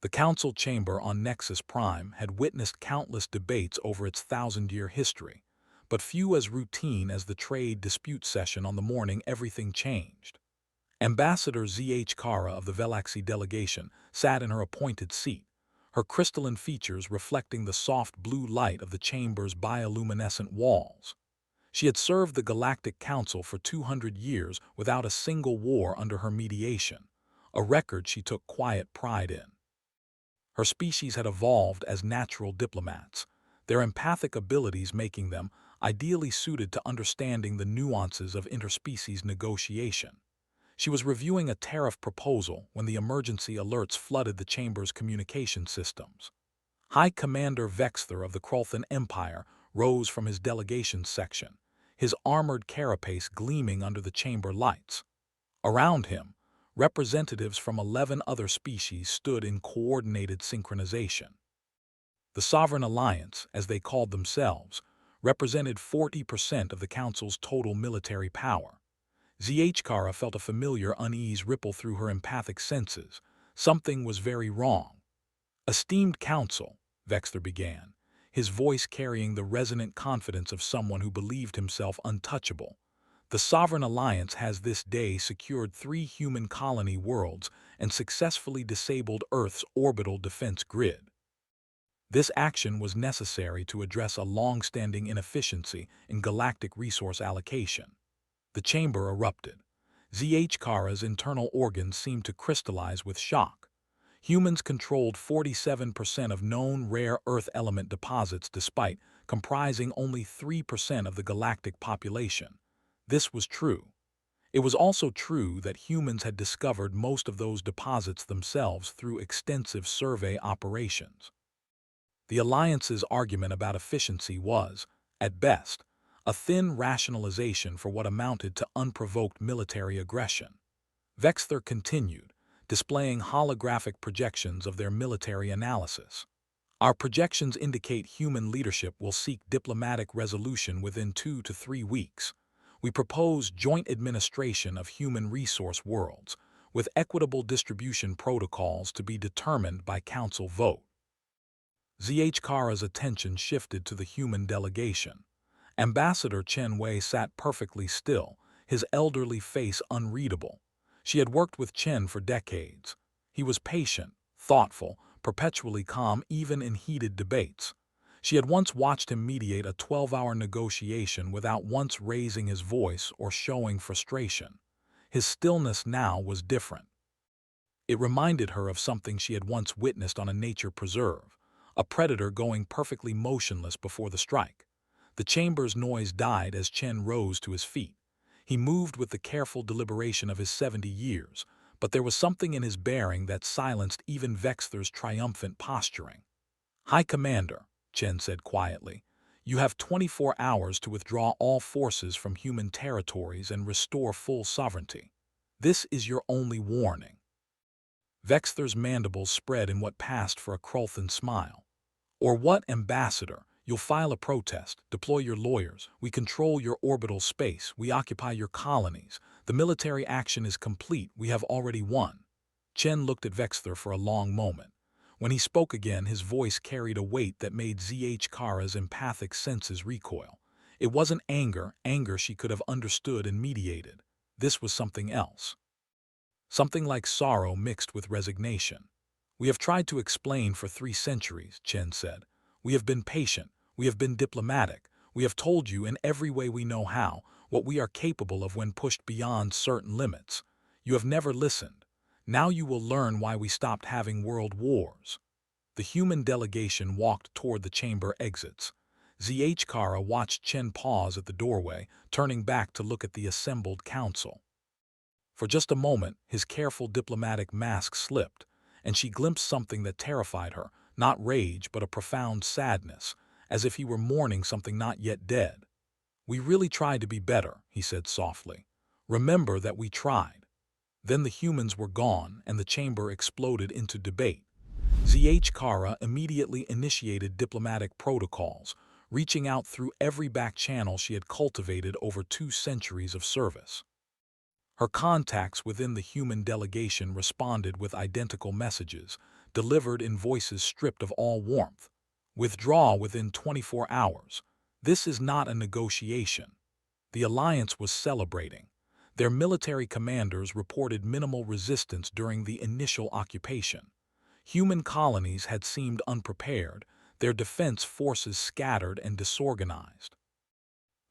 The council chamber on Nexus Prime had witnessed countless debates over its thousand-year history, but few as routine as the trade dispute session on the morning everything changed. Ambassador ZH Kara of the Velaxy delegation sat in her appointed seat, her crystalline features reflecting the soft blue light of the chamber's bioluminescent walls. She had served the Galactic Council for 200 years without a single war under her mediation, a record she took quiet pride in. Her species had evolved as natural diplomats, their empathic abilities making them ideally suited to understanding the nuances of interspecies negotiation. She was reviewing a tariff proposal when the emergency alerts flooded the chamber's communication systems. High Commander Vexther of the Krolthan Empire rose from his delegation section, his armored carapace gleaming under the chamber lights. Around him, representatives from 11 other species stood in coordinated synchronization. The Sovereign Alliance, as they called themselves, represented 40% of the Council's total military power. Zhkara felt a familiar unease ripple through her empathic senses. Something was very wrong. "Esteemed Council," Vexther began, his voice carrying the resonant confidence of someone who believed himself untouchable. "The Sovereign Alliance has this day secured 3 human colony worlds and successfully disabled Earth's orbital defense grid. This action was necessary to address a long-standing inefficiency in galactic resource allocation." The chamber erupted. Zhkara's internal organs seemed to crystallize with shock. Humans controlled 47% of known rare Earth element deposits despite comprising only 3% of the galactic population. This was true. It was also true that humans had discovered most of those deposits themselves through extensive survey operations. The Alliance's argument about efficiency was, at best, a thin rationalization for what amounted to unprovoked military aggression. Vexther continued, displaying holographic projections of their military analysis. "Our projections indicate human leadership will seek diplomatic resolution within 2 to 3 weeks. We propose joint administration of human resource worlds, with equitable distribution protocols to be determined by council vote." Zhkara's attention shifted to the human delegation. Ambassador Chen Wei sat perfectly still, his elderly face unreadable. She had worked with Chen for decades. He was patient, thoughtful, perpetually calm even in heated debates. She had once watched him mediate a 12-hour negotiation without once raising his voice or showing frustration. His stillness now was different. It reminded her of something she had once witnessed on a nature preserve, a predator going perfectly motionless before the strike. The chamber's noise died as Chen rose to his feet. He moved with the careful deliberation of his 70 years, but there was something in his bearing that silenced even Vexther's triumphant posturing. "High Commander," Chen said quietly, "you have 24 hours to withdraw all forces from human territories and restore full sovereignty. This is your only warning." Vexther's mandibles spread in what passed for a Krolthan smile. "Or what, Ambassador? You'll file a protest, deploy your lawyers, we control your orbital space, we occupy your colonies. The military action is complete, we have already won." Chen looked at Vexther for a long moment. When he spoke again, his voice carried a weight that made Zhkara's empathic senses recoil. It wasn't anger she could have understood and mediated. This was something else. Something like sorrow mixed with resignation. "We have tried to explain for 3 centuries, Chen said. "We have been patient. We have been diplomatic. We have told you in every way we know how what we are capable of when pushed beyond certain limits. You have never listened. Now you will learn why we stopped having world wars." The human delegation walked toward the chamber exits. Zhkara watched Chen pause at the doorway, turning back to look at the assembled council. For just a moment, his careful diplomatic mask slipped, and she glimpsed something that terrified her, not rage but a profound sadness, as if he were mourning something not yet dead. "We really tried to be better," he said softly. "Remember that we tried." Then the humans were gone and the chamber exploded into debate. Zhkara immediately initiated diplomatic protocols, reaching out through every back channel she had cultivated over 2 centuries of service. Her contacts within the human delegation responded with identical messages, delivered in voices stripped of all warmth. Withdraw within 24 hours. This is not a negotiation. The alliance was celebrating. Their military commanders reported minimal resistance during the initial occupation. Human colonies had seemed unprepared, their defense forces scattered and disorganized.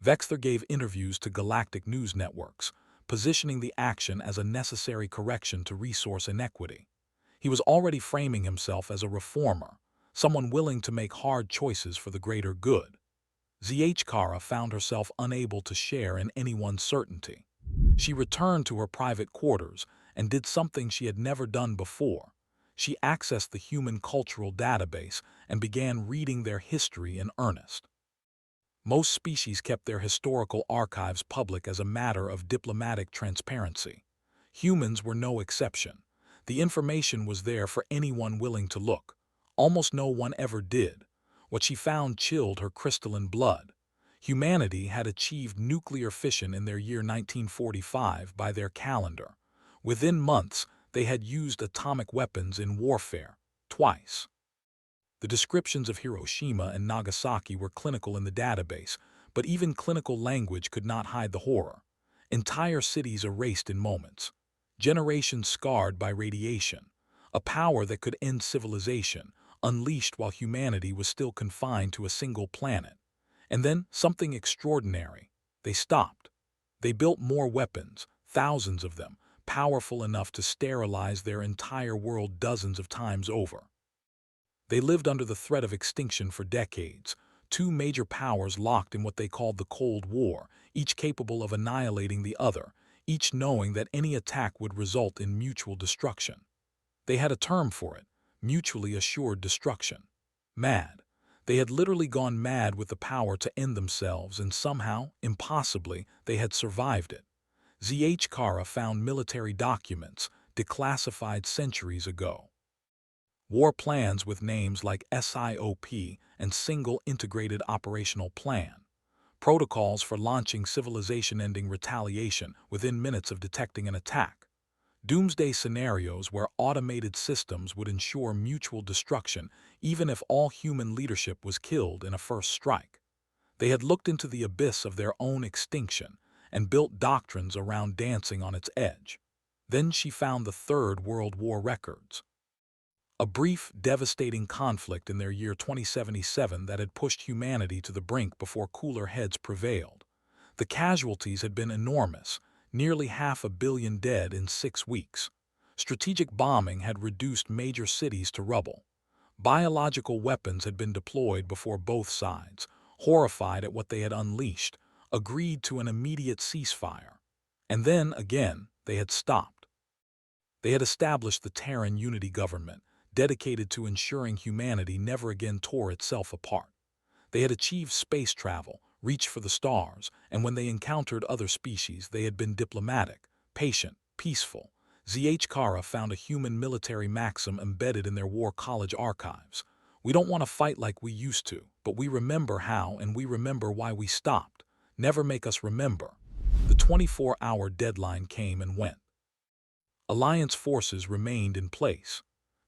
Vexler gave interviews to Galactic news networks, positioning the action as a necessary correction to resource inequity. He was already framing himself as a reformer, someone willing to make hard choices for the greater good. Kara found herself unable to share in anyone's certainty. She returned to her private quarters and did something she had never done before. She accessed the human cultural database and began reading their history in earnest. Most species kept their historical archives public as a matter of diplomatic transparency. Humans were no exception. The information was there for anyone willing to look. Almost no one ever did. What she found chilled her crystalline blood. Humanity had achieved nuclear fission in their year 1945 by their calendar. Within months, they had used atomic weapons in warfare, twice. The descriptions of Hiroshima and Nagasaki were clinical in the database, but even clinical language could not hide the horror. Entire cities erased in moments. Generations scarred by radiation. A power that could end civilization, unleashed while humanity was still confined to a single planet. And then something extraordinary. They stopped. They built more weapons, thousands of them, powerful enough to sterilize their entire world dozens of times over. They lived under the threat of extinction for decades, two major powers locked in what they called the Cold War, each capable of annihilating the other, each knowing that any attack would result in mutual destruction. They had a term for it, mutually assured destruction. Mad. They had literally gone mad with the power to end themselves, and somehow, impossibly, they had survived it. Kara found military documents, declassified centuries ago. War plans with names like SIOP and Single Integrated Operational Plan. Protocols for launching civilization-ending retaliation within minutes of detecting an attack. Doomsday scenarios where automated systems would ensure mutual destruction even if all human leadership was killed in a first strike. They had looked into the abyss of their own extinction and built doctrines around dancing on its edge. Then she found the Third World War records. A brief, devastating conflict in their year 2077 that had pushed humanity to the brink before cooler heads prevailed. The casualties had been enormous, nearly 500 million dead in 6 weeks. Strategic bombing had reduced major cities to rubble. Biological weapons had been deployed before both sides, horrified at what they had unleashed, agreed to an immediate ceasefire. And then, again, they had stopped. They had established the Terran Unity Government, dedicated to ensuring humanity never again tore itself apart. They had achieved space travel, reached for the stars, and when they encountered other species, they had been diplomatic, patient, peaceful. Kara found a human military maxim embedded in their war college archives. We don't want to fight like we used to, but we remember how and we remember why we stopped. Never make us remember. The 24-hour deadline came and went. Alliance forces remained in place.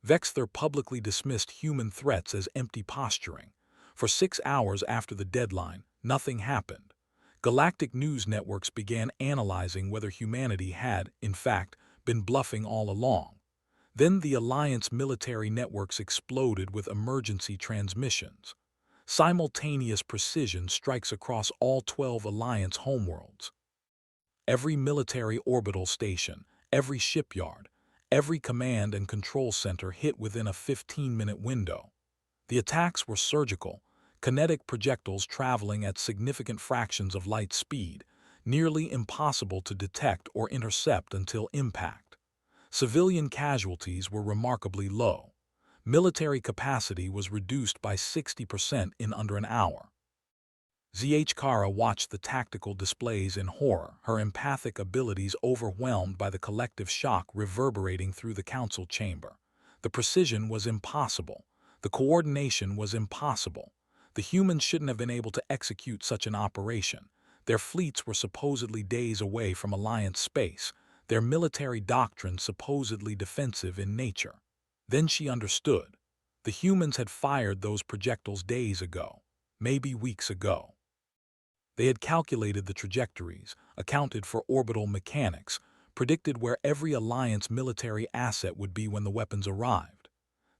Vexler publicly dismissed human threats as empty posturing. For 6 hours after the deadline, nothing happened. Galactic news networks began analyzing whether humanity had, in fact, been bluffing all along. Then the Alliance military networks exploded with emergency transmissions. Simultaneous precision strikes across all 12 Alliance homeworlds. Every military orbital station, every shipyard, every command and control center hit within a 15-minute window. The attacks were surgical, kinetic projectiles traveling at significant fractions of light speed, nearly impossible to detect or intercept until impact. Civilian casualties were remarkably low. Military capacity was reduced by 60% in under an hour. Kara watched the tactical displays in horror, her empathic abilities overwhelmed by the collective shock reverberating through the council chamber. The precision was impossible. The coordination was impossible. The humans shouldn't have been able to execute such an operation. Their fleets were supposedly days away from Alliance space, their military doctrine supposedly defensive in nature. Then she understood. The humans had fired those projectiles days ago, maybe weeks ago. They had calculated the trajectories, accounted for orbital mechanics, predicted where every Alliance military asset would be when the weapons arrived.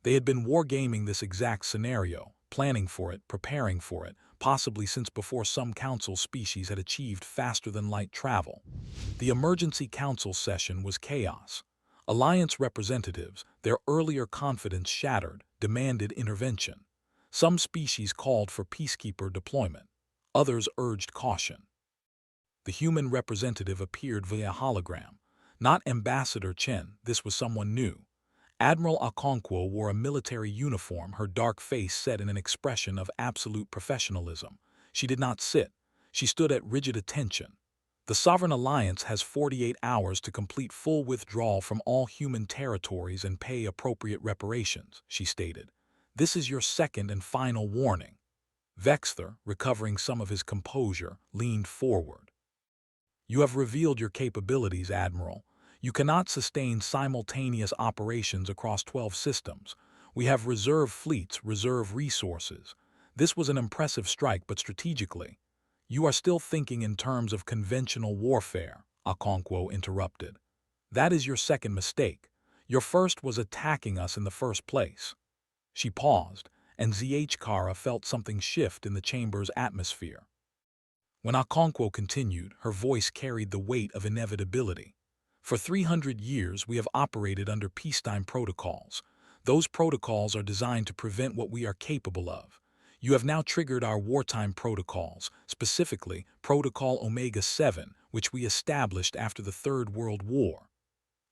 They had been wargaming this exact scenario, planning for it, preparing for it, possibly since before some Council species had achieved faster-than-light travel. The emergency Council session was chaos. Alliance representatives, their earlier confidence shattered, demanded intervention. Some species called for peacekeeper deployment. Others urged caution. The human representative appeared via hologram. Not Ambassador Chen, this was someone new. Admiral Okonkwo wore a military uniform, her dark face set in an expression of absolute professionalism. She did not sit. She stood at rigid attention. The Sovereign Alliance has 48 hours to complete full withdrawal from all human territories and pay appropriate reparations, she stated. This is your second and final warning. Vexther, recovering some of his composure, leaned forward. You have revealed your capabilities, Admiral. You cannot sustain simultaneous operations across 12 systems. We have reserve fleets, reserve resources. This was an impressive strike, but strategically. You are still thinking in terms of conventional warfare, Okonkwo interrupted. That is your second mistake. Your first was attacking us in the first place. She paused, and Zhkara felt something shift in the chamber's atmosphere. When Okonkwo continued, her voice carried the weight of inevitability. For 300 years, we have operated under peacetime protocols. Those protocols are designed to prevent what we are capable of. You have now triggered our wartime protocols, specifically Protocol Omega-7, which we established after the Third World War.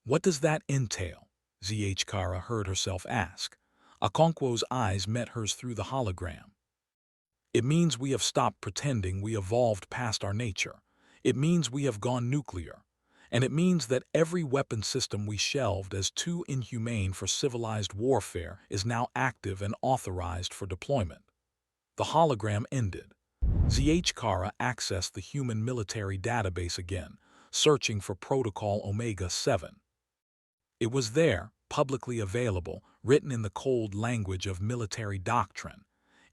What does that entail? Zhkara heard herself ask. Okonkwo's eyes met hers through the hologram. It means we have stopped pretending we evolved past our nature. It means we have gone nuclear. And it means that every weapon system we shelved as too inhumane for civilized warfare is now active and authorized for deployment. The hologram ended. Zhkara accessed the human military database again, searching for Protocol Omega-7. It was there, publicly available, written in the cold language of military doctrine.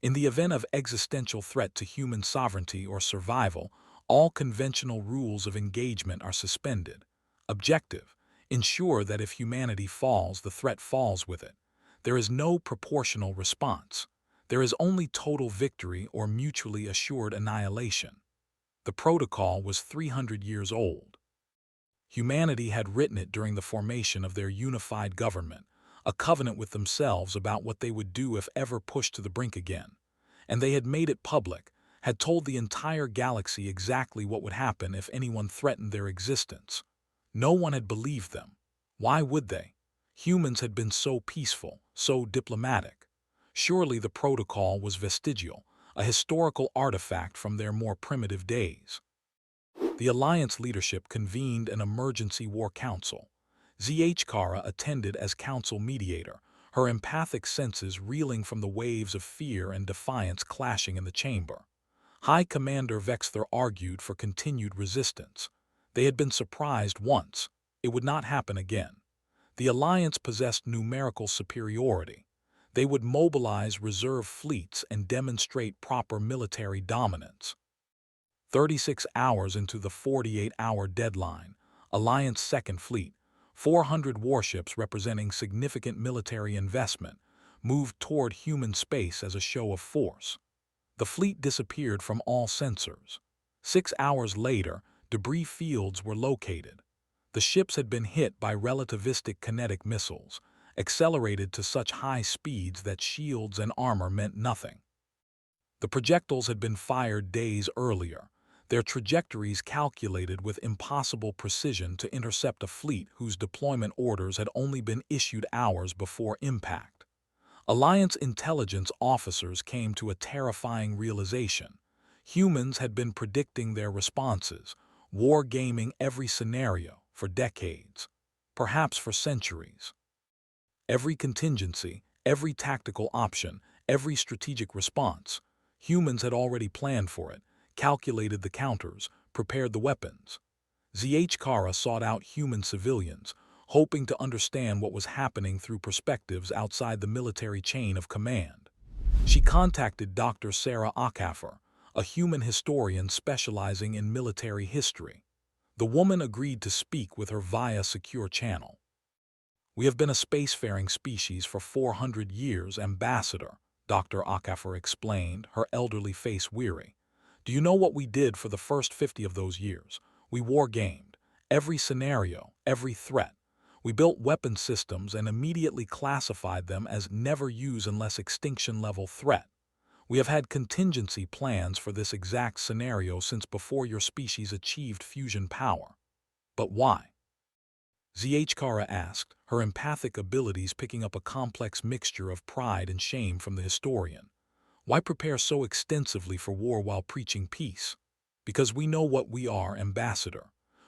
In the event of existential threat to human sovereignty or survival, all conventional rules of engagement are suspended. Objective: ensure that if humanity falls, the threat falls with it. There is no proportional response. There is only total victory or mutually assured annihilation. The protocol was 300 years old. Humanity had written it during the formation of their unified government, a covenant with themselves about what they would do if ever pushed to the brink again. And they had made it public, had told the entire galaxy exactly what would happen if anyone threatened their existence. No one had believed them. Why would they? Humans had been so peaceful, so diplomatic. Surely the protocol was vestigial, a historical artifact from their more primitive days. The Alliance leadership convened an emergency war council. Zhkara attended as council mediator, her empathic senses reeling from the waves of fear and defiance clashing in the chamber. High Commander Vexther argued for continued resistance. They had been surprised once. It would not happen again. The Alliance possessed numerical superiority. They would mobilize reserve fleets and demonstrate proper military dominance. 36 hours into the 48-hour deadline, Alliance Second Fleet, 400 warships representing significant military investment, moved toward human space as a show of force. The fleet disappeared from all sensors. 6 hours later, debris fields were located. The ships had been hit by relativistic kinetic missiles, accelerated to such high speeds that shields and armor meant nothing. The projectiles had been fired days earlier, their trajectories calculated with impossible precision to intercept a fleet whose deployment orders had only been issued hours before impact. Alliance intelligence officers came to a terrifying realization. Humans had been predicting their responses, war-gaming every scenario for decades, perhaps for centuries. Every contingency, every tactical option, every strategic response, humans had already planned for it, calculated the counters, prepared the weapons. Zhkara sought out human civilians, hoping to understand what was happening through perspectives outside the military chain of command. She contacted Dr. Sarah Okonkwo, a human historian specializing in military history. The woman agreed to speak with her via secure channel. "We have been a spacefaring species for 400 years, Ambassador," Dr. Okonkwo explained, her elderly face weary. "Do you know what we did for the first 50 of those years? We war-gamed. Every scenario, every threat. We built weapon systems and immediately classified them as never use unless extinction-level threat. We have had contingency plans for this exact scenario since before your species achieved fusion power." "But why?" HFY asked, her empathic abilities picking up a complex mixture of pride and shame from the historian. "Why prepare so extensively for war while preaching peace?" "Because we know what we are, Ambassador.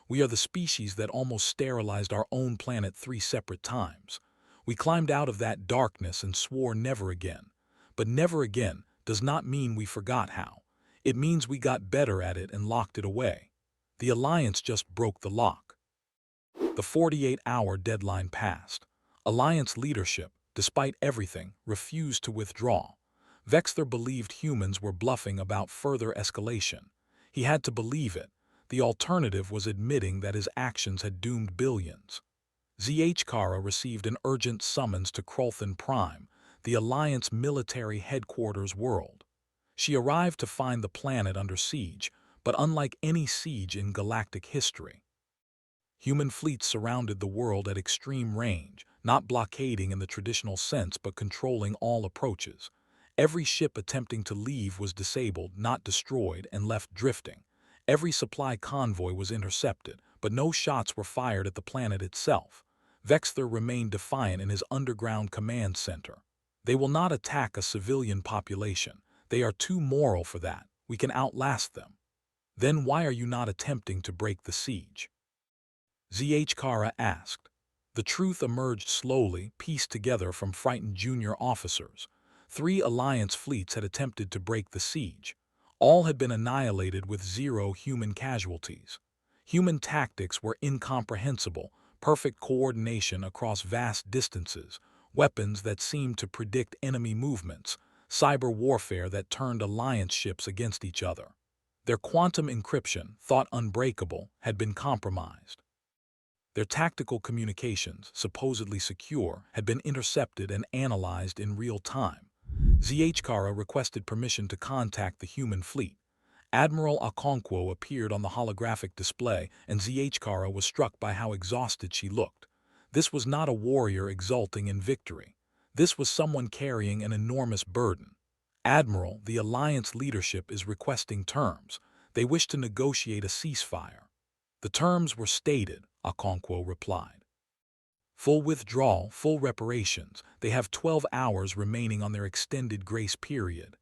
We are the species that almost sterilized our own planet 3 separate times. We climbed out of that darkness and swore never again. But never again does not mean we forgot how. It means we got better at it and locked it away. The Alliance just broke the lock." The 48-hour deadline passed. Alliance leadership, despite everything, refused to withdraw. Vexter believed humans were bluffing about further escalation. He had to believe it. The alternative was admitting that his actions had doomed billions. HFY received an urgent summons to Crolthan Prime, the Alliance military headquarters world. She arrived to find the planet under siege, but unlike any siege in galactic history. Human fleets surrounded the world at extreme range, not blockading in the traditional sense but controlling all approaches. Every ship attempting to leave was disabled, not destroyed, and left drifting. Every supply convoy was intercepted, but no shots were fired at the planet itself. Vexter remained defiant in his underground command center. "They will not attack a civilian population. They are too moral for that. We can outlast them." "Then why are you not attempting to break the siege?" HFY asked. The truth emerged slowly, pieced together from frightened junior officers. 3 Alliance fleets had attempted to break the siege. All had been annihilated with 0 human casualties. Human tactics were incomprehensible, perfect coordination across vast distances, weapons that seemed to predict enemy movements, cyber warfare that turned Alliance ships against each other. Their quantum encryption, thought unbreakable, had been compromised. Their tactical communications, supposedly secure, had been intercepted and analyzed in real time. HFY requested permission to contact the human fleet. Admiral Okonkwo appeared on the holographic display, and HFY was struck by how exhausted she looked. This was not a warrior exulting in victory. This was someone carrying an enormous burden. "Admiral, the Alliance leadership is requesting terms. They wish to negotiate a ceasefire." "The terms were stated," Okonkwo replied. "Full withdrawal, full reparations. They have 12 hours remaining on their extended grace period."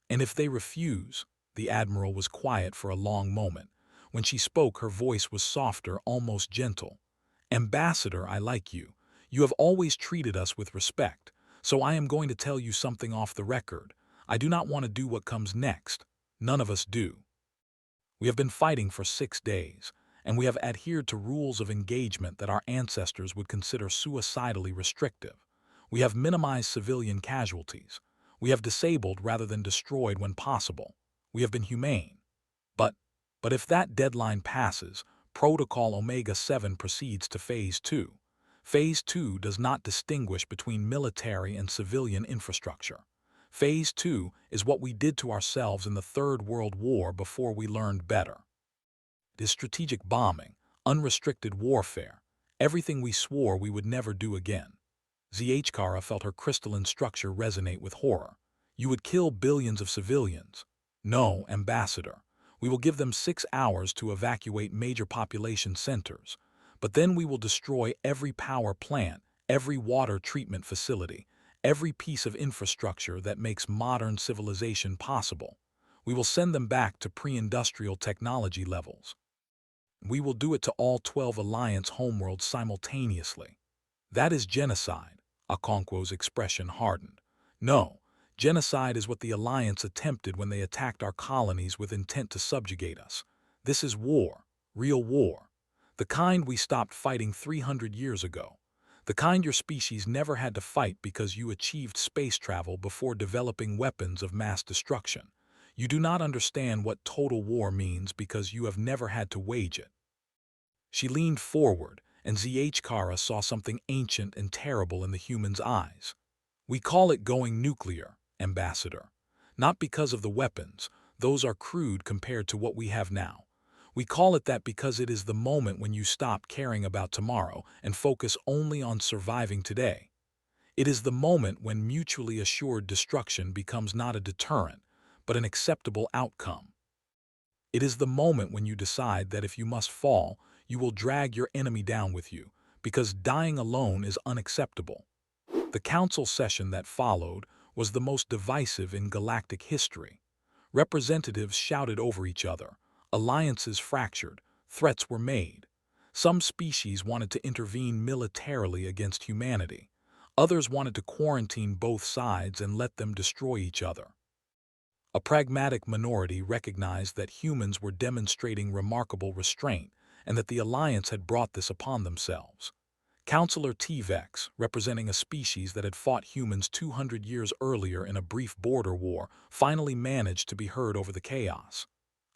"And if they refuse?" The Admiral was quiet for a long moment. When she spoke, her voice was softer, almost gentle. "Ambassador, I like you. You have always treated us with respect. So I am going to tell you something off the record. I do not want to do what comes next. None of us do. We have been fighting for 6 days, and we have adhered to rules of engagement that our ancestors would consider suicidally restrictive. We have minimized civilian casualties. We have disabled rather than destroyed when possible. We have been humane. But if that deadline passes, Protocol Omega-7 proceeds to Phase 2. Phase 2 does not distinguish between military and civilian infrastructure. Phase 2 is what we did to ourselves in the Third World War before we learned better. It is strategic bombing, unrestricted warfare, everything we swore we would never do again. HFY felt her crystalline structure resonate with horror. "You would kill billions of civilians." "No, Ambassador. We will give them 6 hours to evacuate major population centers. But then we will destroy every power plant, every water treatment facility, every piece of infrastructure that makes modern civilization possible. We will send them back to pre-industrial technology levels. We will do it to all 12 Alliance homeworlds simultaneously." "That is genocide." Okonkwo's expression hardened. "No, genocide is what the Alliance attempted when they attacked our colonies with intent to subjugate us. This is war, real war. The kind we stopped fighting 300 years ago. The kind your species never had to fight because you achieved space travel before developing weapons of mass destruction. You do not understand what total war means because you have never had to wage it. She leaned forward, and Zhkara saw something ancient and terrible in the human's eyes. We call it going nuclear, Ambassador. Not because of the weapons, those are crude compared to what we have now. We call it that because it is the moment when you stop caring about tomorrow and focus only on surviving today. It is the moment when mutually assured destruction becomes not a deterrent, but an acceptable outcome. It is the moment when you decide that if you must fall, you will drag your enemy down with you, because dying alone is unacceptable. The council session that followed was the most divisive in galactic history. Representatives shouted over each other, alliances fractured, threats were made. Some species wanted to intervene militarily against humanity. Others wanted to quarantine both sides and let them destroy each other. A pragmatic minority recognized that humans were demonstrating remarkable restraint and that the alliance had brought this upon themselves. Councillor T-Vex, representing a species that had fought humans 200 years earlier in a brief border war, finally managed to be heard over the chaos.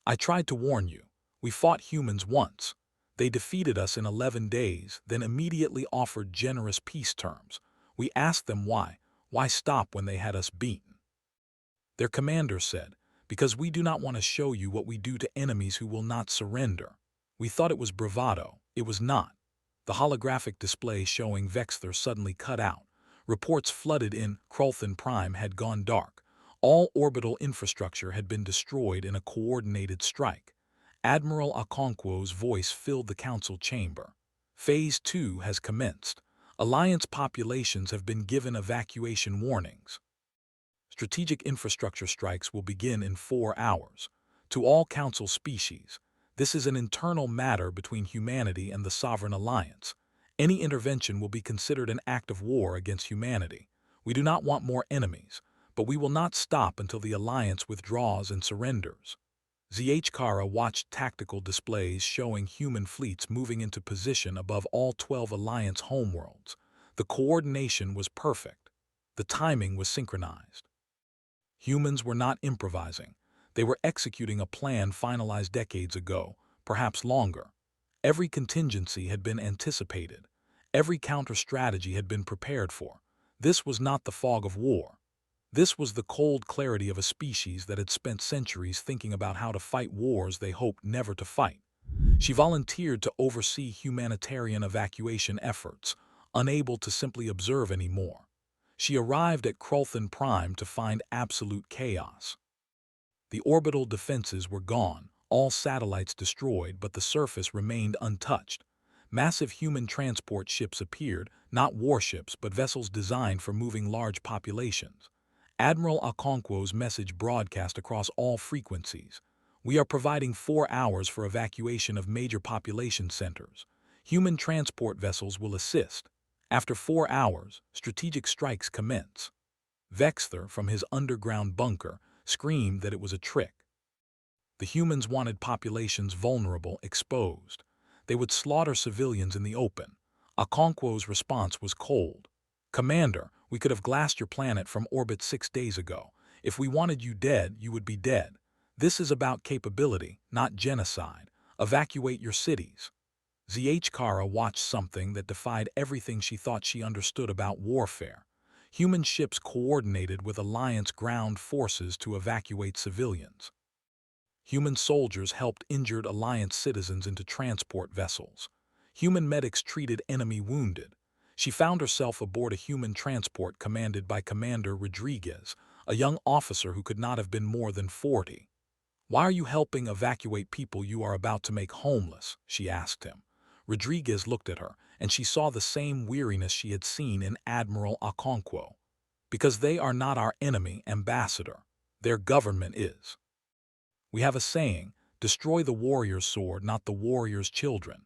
I tried to warn you. We fought humans once. They defeated us in 11 days, then immediately offered generous peace terms. We asked them why. Why stop when they had us beaten? Their commander said, because we do not want to show you what we do to enemies who will not surrender. We thought it was bravado. It was not. The holographic display showing Vexther suddenly cut out. Reports flooded in Krulthan Prime had gone dark. All orbital infrastructure had been destroyed in a coordinated strike. Admiral Okonkwo's voice filled the council chamber. Phase 2 has commenced. Alliance populations have been given evacuation warnings. Strategic infrastructure strikes will begin in 4 hours. To all council species, this is an internal matter between humanity and the Sovereign Alliance. Any intervention will be considered an act of war against humanity. We do not want more enemies, but we will not stop until the Alliance withdraws and surrenders. Zhkara watched tactical displays showing human fleets moving into position above all 12 Alliance homeworlds. The coordination was perfect. The timing was synchronized. Humans were not improvising. They were executing a plan finalized decades ago, perhaps longer. Every contingency had been anticipated. Every counter-strategy had been prepared for. This was not the fog of war. This was the cold clarity of a species that had spent centuries thinking about how to fight wars they hoped never to fight. She volunteered to oversee humanitarian evacuation efforts, unable to simply observe anymore. She arrived at Krulthan Prime to find absolute chaos. The orbital defenses were gone, all satellites destroyed, but the surface remained untouched. Massive human transport ships appeared, not warships but vessels designed for moving large populations. Admiral Okonkwo's message broadcast across all frequencies. We are providing 4 hours for evacuation of major population centers. Human transport vessels will assist. After 4 hours, strategic strikes commence. Vexther, from his underground bunker, screamed that it was a trick. The humans wanted populations vulnerable, exposed. They would slaughter civilians in the open. Okonkwo's response was cold. Commander, we could have glassed your planet from orbit 6 days ago. If we wanted you dead, you would be dead. This is about capability, not genocide. Evacuate your cities. Zhkara watched something that defied everything she thought she understood about warfare. Human ships coordinated with Alliance ground forces to evacuate civilians. Human soldiers helped injured Alliance citizens into transport vessels. Human medics treated enemy wounded. She found herself aboard a human transport commanded by Commander Rodriguez, a young officer who could not have been more than 40. "Why are you helping evacuate people you are about to make homeless?" she asked him. Rodriguez looked at her, and she saw the same weariness she had seen in Admiral Okonkwo. "Because they are not our enemy, Ambassador. Their government is. We have a saying, destroy the warrior's sword, not the warrior's children.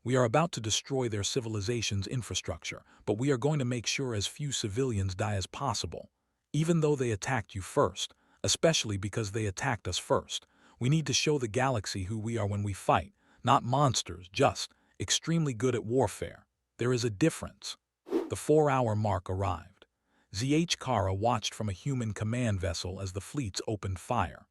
We are about to destroy their civilization's infrastructure, but we are going to make sure as few civilians die as possible. Even though they attacked you first, especially because they attacked us first, we need to show the galaxy who we are when we fight, not monsters, just extremely good at warfare. There is a difference. The 4-hour mark arrived. ZH Kara watched from a human command vessel as the fleets opened fire.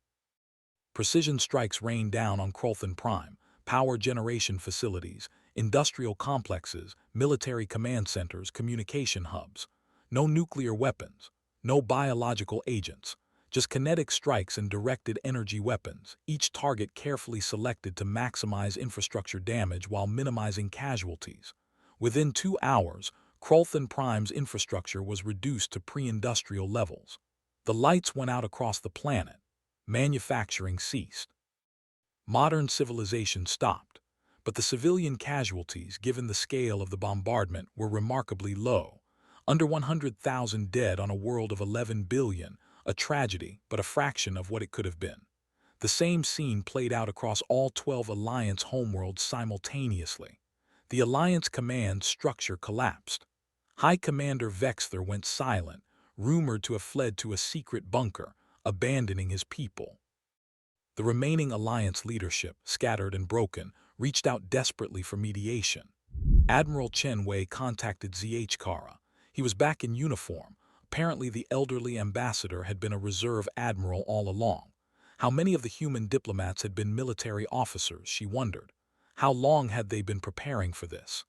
Precision strikes rained down on Crolthan Prime, power generation facilities, industrial complexes, military command centers, communication hubs. No nuclear weapons, no biological agents, just kinetic strikes and directed energy weapons, each target carefully selected to maximize infrastructure damage while minimizing casualties. Within 2 hours, Crolthan Prime's infrastructure was reduced to pre-industrial levels. The lights went out across the planet. Manufacturing ceased. Modern civilization stopped, but the civilian casualties, given the scale of the bombardment, were remarkably low. Under 100,000 dead on a world of 11 billion, a tragedy, but a fraction of what it could have been. The same scene played out across all 12 Alliance homeworlds simultaneously. The Alliance command structure collapsed. High Commander Vexler went silent, rumored to have fled to a secret bunker, abandoning his people. The remaining Alliance leadership, scattered and broken, reached out desperately for mediation. Admiral Chen Wei contacted ZH Kara. He was back in uniform. Apparently the elderly ambassador had been a reserve admiral all along. How many of the human diplomats had been military officers, she wondered. How long had they been preparing for this?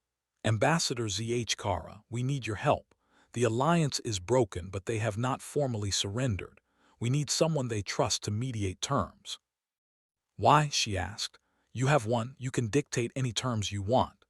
Ambassador ZH Kara, we need your help. The alliance is broken, but they have not formally surrendered. We need someone they trust to mediate terms. Why? She asked. You have one, you can dictate any terms you want.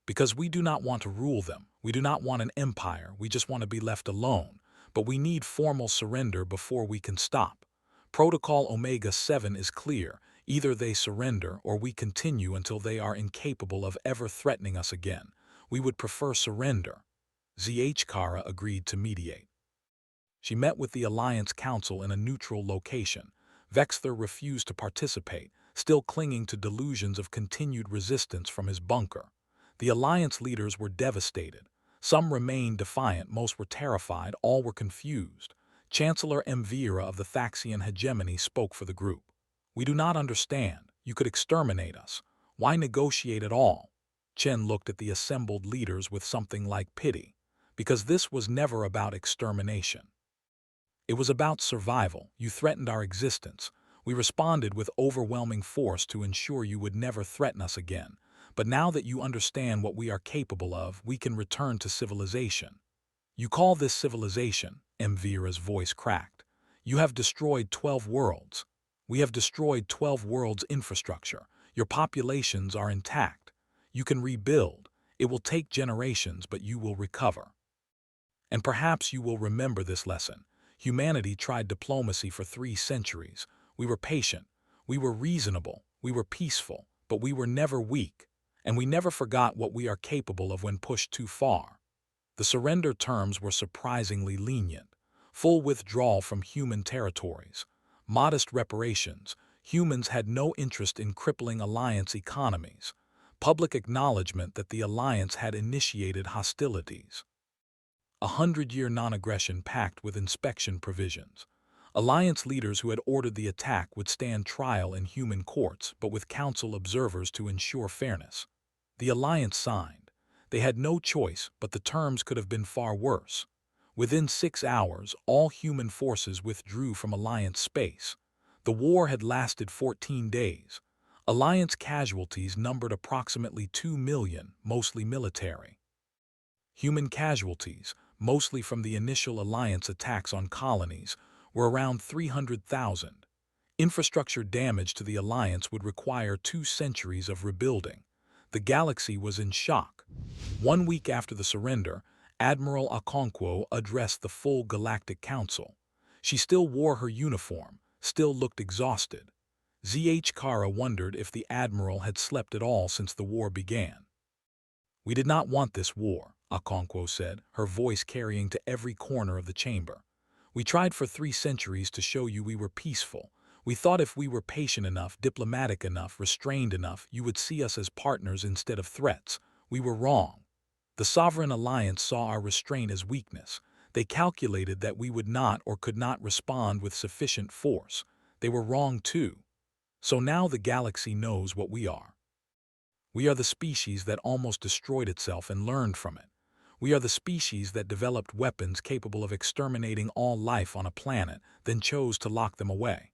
Because we do not want to rule them. We do not want an empire, we just want to be left alone. But we need formal surrender before we can stop. Protocol Omega-7 is clear. Either they surrender or we continue until they are incapable of ever threatening us again. We would prefer surrender. ZH Kara agreed to mediate. She met with the Alliance Council in a neutral location. Vexler refused to participate, still clinging to delusions of continued resistance from his bunker. The Alliance leaders were devastated. Some remained defiant, most were terrified, all were confused. Chancellor Mvira of the Thaxian hegemony spoke for the group. We do not understand. You could exterminate us. Why negotiate at all? Chen looked at the assembled leaders with something like pity, because this was never about extermination. It was about survival. You threatened our existence. We responded with overwhelming force to ensure you would never threaten us again. But now that you understand what we are capable of, we can return to civilization. You call this civilization? Mvira's voice cracked. You have destroyed 12 worlds. We have destroyed 12 worlds' infrastructure. Your populations are intact. You can rebuild. It will take generations, but you will recover. And perhaps you will remember this lesson. Humanity tried diplomacy for 3 centuries. We were patient. We were reasonable. We were peaceful. But we were never weak. And we never forgot what we are capable of when pushed too far. The surrender terms were surprisingly lenient. Full withdrawal from human territories. Modest reparations. Humans had no interest in crippling Alliance economies. Public acknowledgement that the Alliance had initiated hostilities. 100-year non-aggression pact with inspection provisions. Alliance leaders who had ordered the attack would stand trial in human courts, but with council observers to ensure fairness. The Alliance signed. They had no choice, but the terms could have been far worse. Within 6 hours, all human forces withdrew from Alliance space. The war had lasted 14 days. Alliance casualties numbered approximately 2 million, mostly military. Human casualties, mostly from the initial Alliance attacks on colonies, were around 300,000. Infrastructure damage to the Alliance would require 2 centuries of rebuilding. The galaxy was in shock. 1 week after the surrender, Admiral Okonkwo addressed the full Galactic Council. She still wore her uniform, still looked exhausted. ZH Kara wondered if the Admiral had slept at all since the war began. We did not want this war, Okonkwo said, her voice carrying to every corner of the chamber. We tried for 3 centuries to show you we were peaceful. We thought if we were patient enough, diplomatic enough, restrained enough, you would see us as partners instead of threats. We were wrong. The Sovereign Alliance saw our restraint as weakness. They calculated that we would not or could not respond with sufficient force. They were wrong too. So now the galaxy knows what we are. We are the species that almost destroyed itself and learned from it. We are the species that developed weapons capable of exterminating all life on a planet, then chose to lock them away.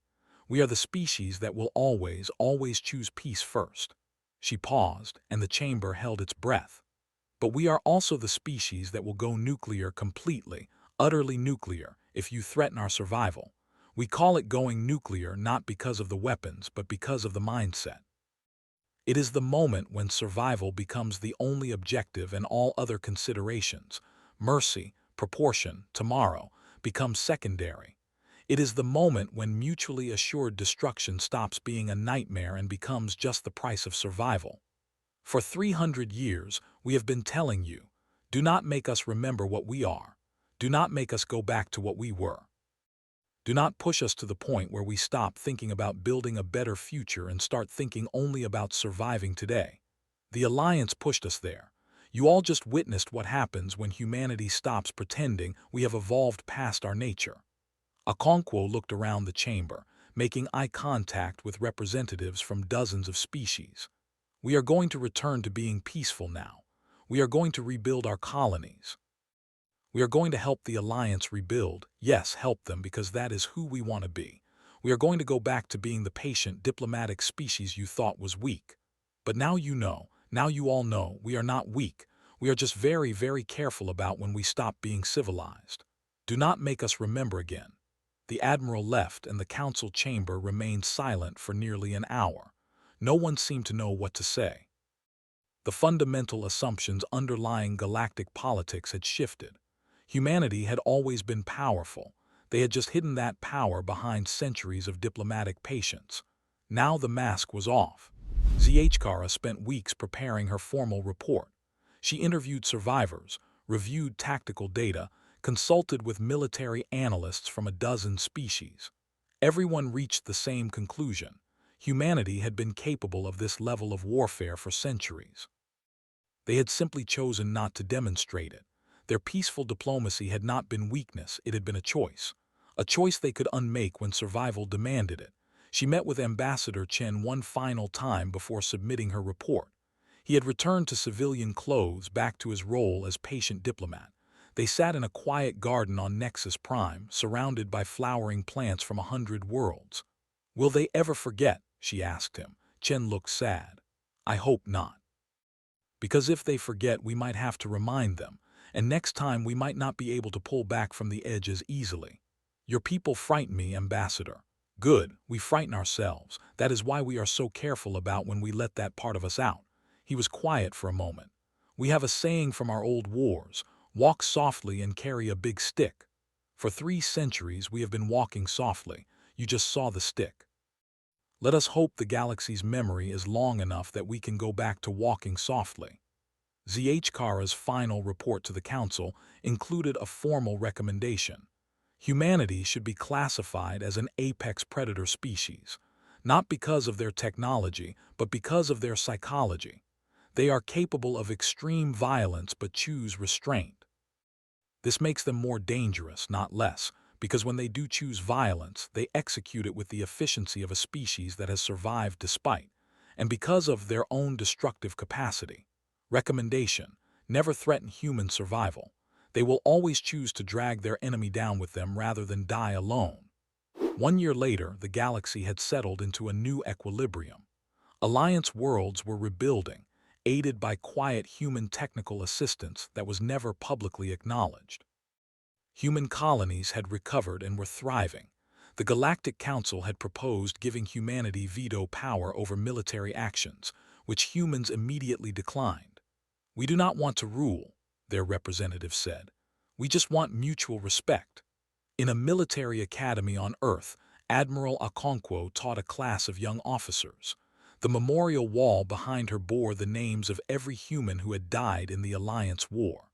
We are the species that will always, always choose peace first. She paused, and the chamber held its breath. But we are also the species that will go nuclear completely, utterly nuclear, if you threaten our survival. We call it going nuclear not because of the weapons, but because of the mindset. It is the moment when survival becomes the only objective and all other considerations, mercy, proportion, tomorrow, become secondary. It is the moment when mutually assured destruction stops being a nightmare and becomes just the price of survival. For 300 years, we have been telling you, do not make us remember what we are. Do not make us go back to what we were. Do not push us to the point where we stop thinking about building a better future and start thinking only about surviving today. The Alliance pushed us there. You all just witnessed what happens when humanity stops pretending we have evolved past our nature. Okonkwo looked around the chamber, making eye contact with representatives from dozens of species. We are going to return to being peaceful now. We are going to rebuild our colonies. We are going to help the Alliance rebuild. Yes, help them because that is who we want to be. We are going to go back to being the patient, diplomatic species you thought was weak. But now you know, now you all know, we are not weak. We are just very, very careful about when we stop being civilized. Do not make us remember again. The Admiral left and the council chamber remained silent for nearly an hour. No one seemed to know what to say. The fundamental assumptions underlying galactic politics had shifted. Humanity had always been powerful. They had just hidden that power behind centuries of diplomatic patience. Now the mask was off. HFY spent weeks preparing her formal report. She interviewed survivors, reviewed tactical data, consulted with military analysts from a dozen species. Everyone reached the same conclusion. Humanity had been capable of this level of warfare for centuries. They had simply chosen not to demonstrate it. Their peaceful diplomacy had not been weakness, it had been a choice they could unmake when survival demanded it. She met with Ambassador Chen one final time before submitting her report. He had returned to civilian clothes, back to his role as patient diplomat. They sat in a quiet garden on Nexus Prime, surrounded by flowering plants from 100 worlds. Will they ever forget? She asked him. Chen looked sad. I hope not. Because if they forget, we might have to remind them, and next time we might not be able to pull back from the edge as easily. Your people frighten me, Ambassador. Good, we frighten ourselves. That is why we are so careful about when we let that part of us out. He was quiet for a moment. We have a saying from our old wars, walk softly and carry a big stick. For 3 centuries we have been walking softly. You just saw the stick. Let us hope the galaxy's memory is long enough that we can go back to walking softly. HFY's final report to the Council included a formal recommendation. Humanity should be classified as an apex predator species, not because of their technology, but because of their psychology. They are capable of extreme violence but choose restraint. This makes them more dangerous, not less, because when they do choose violence, they execute it with the efficiency of a species that has survived despite, and because of their own destructive capacity. Recommendation: never threaten human survival. They will always choose to drag their enemy down with them rather than die alone. 1 year later, the galaxy had settled into a new equilibrium. Alliance worlds were rebuilding, aided by quiet human technical assistance that was never publicly acknowledged. Human colonies had recovered and were thriving. The Galactic Council had proposed giving humanity veto power over military actions, which humans immediately declined. We do not want to rule, their representative said. We just want mutual respect. In a military academy on Earth, Admiral Okonkwo taught a class of young officers. The memorial wall behind her bore the names of every human who had died in the Alliance War.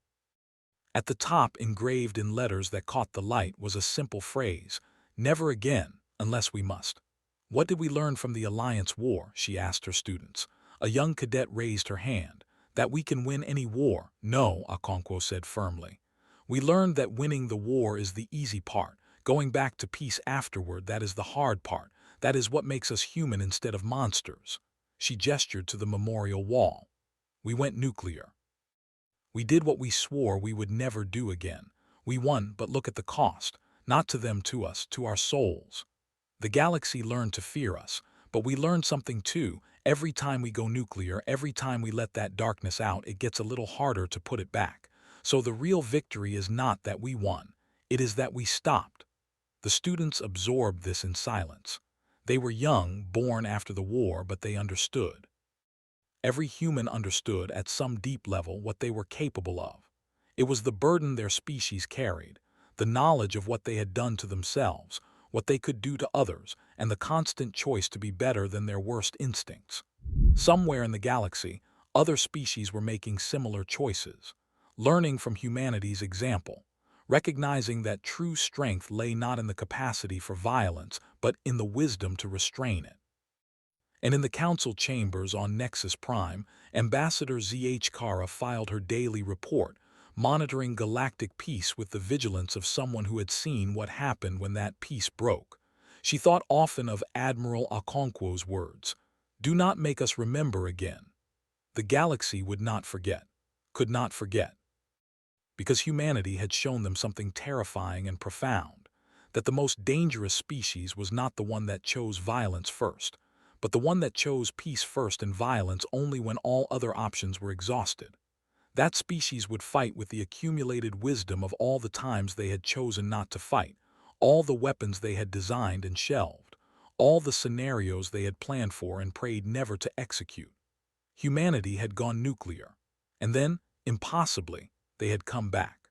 At the top, engraved in letters that caught the light, was a simple phrase: never again, unless we must. What did we learn from the Alliance War? She asked her students. A young cadet raised her hand. That we can win any war. No, Okonkwo said firmly. We learned that winning the war is the easy part. Going back to peace afterward, that is the hard part. That is what makes us human instead of monsters. She gestured to the memorial wall. We went nuclear. We did what we swore we would never do again. We won, but look at the cost. Not to them, to us, to our souls. The galaxy learned to fear us, but we learned something too. Every time we go nuclear, every time we let that darkness out, it gets a little harder to put it back. So the real victory is not that we won. It is that we stopped. The students absorbed this in silence. They were young, born after the war, but they understood. Every human understood at some deep level what they were capable of. It was the burden their species carried, the knowledge of what they had done to themselves, what they could do to others, and the constant choice to be better than their worst instincts. Somewhere in the galaxy, other species were making similar choices, learning from humanity's example, recognizing that true strength lay not in the capacity for violence, but in the wisdom to restrain it. And in the council chambers on Nexus Prime, Ambassador Z.H. Kara filed her daily report, monitoring galactic peace with the vigilance of someone who had seen what happened when that peace broke. She thought often of Admiral Okonkwo's words, "Do not make us remember again." The galaxy would not forget, could not forget, because humanity had shown them something terrifying and profound, that the most dangerous species was not the one that chose violence first, but the one that chose peace first and violence only when all other options were exhausted. That species would fight with the accumulated wisdom of all the times they had chosen not to fight, all the weapons they had designed and shelved, all the scenarios they had planned for and prayed never to execute. Humanity had gone nuclear, and then, impossibly, they had come back.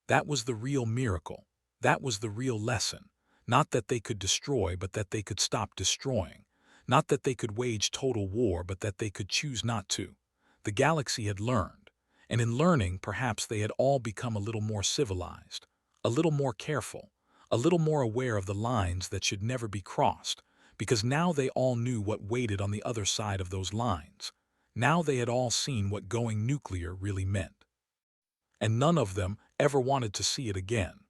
That was the real miracle. That was the real lesson. Not that they could destroy, but that they could stop destroying. Not that they could wage total war, but that they could choose not to. The galaxy had learned, and in learning, perhaps they had all become a little more civilized, a little more careful, a little more aware of the lines that should never be crossed, because now they all knew what waited on the other side of those lines. Now they had all seen what going nuclear really meant. And none of them ever wanted to see it again.